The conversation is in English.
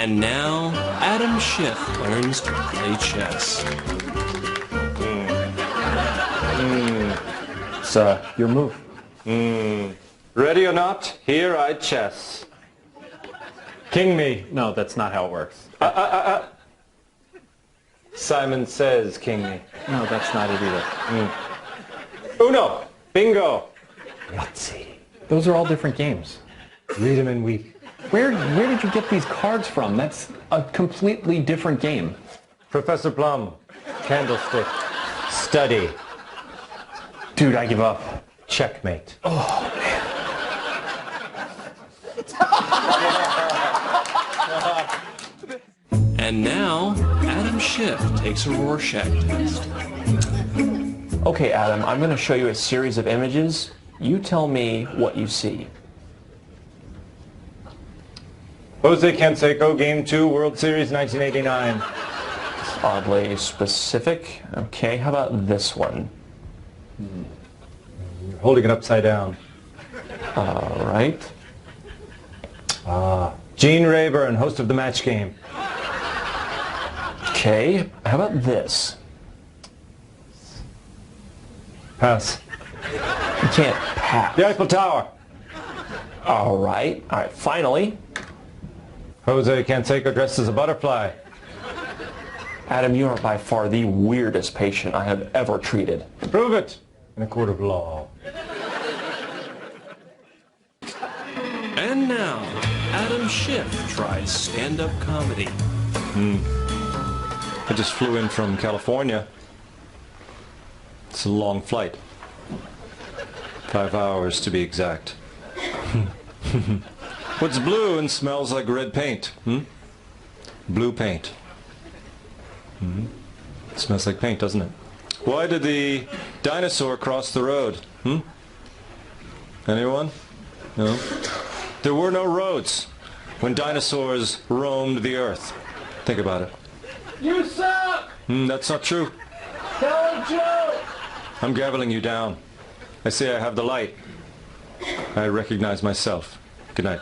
And now, Adam Schiff learns to play chess. It's your move. Ready or not, here I chess. King me. No, that's not how it works. Simon says king me. No, that's not it either. Uno. Bingo. Yahtzee. Those are all different games. Read them in week. Where did you get these cards from? That's a completely different game. Professor Plum. Candlestick. Study. Dude, I give up. Checkmate. Oh, man. And now, Adam Schiff takes a Rorschach test. Okay, Adam, I'm going to show you a series of images. You tell me what you see. Jose Canseco, Game 2, World Series 1989. Oddly specific. Okay, how about this one? You're holding it upside down. All right. Gene Rayburn, host of the Match Game. Okay, how about this? Pass. You can't pass. The Eiffel Tower. All right, finally. Jose Canseco dressed as a butterfly. Adam, you are by far the weirdest patient I have ever treated. Prove it in a court of law. And now, Adam Schiff tries stand-up comedy. I just flew in from California. It's a long flight. 5 hours to be exact. What's blue and smells like red paint? Blue paint. It smells like paint, doesn't it? Why did the dinosaur cross the road? Anyone? No? There were no roads when dinosaurs roamed the earth. Think about it. You suck! That's not true. Tell a joke! I'm gaveling you down. I say I have the light. I recognize myself. Good night.